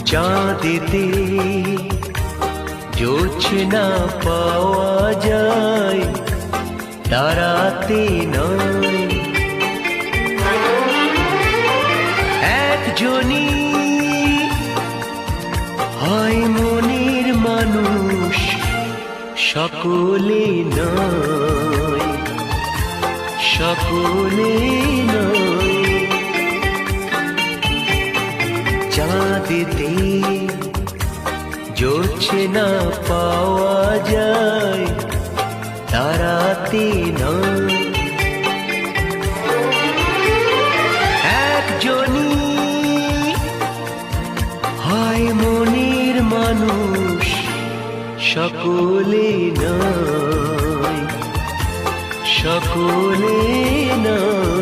চাঁদেতে জোছনা পাওয়া যায়, তারাতে নয়। একজনই হয় মনের মানুষ, সকলে নয়, সকলে নয়। চাঁদেতে জোছনা পাওয়া যায়, তারাতে নয়। একজনই হয় মনের মানুষ, সকলে নয়, সকলে নয়।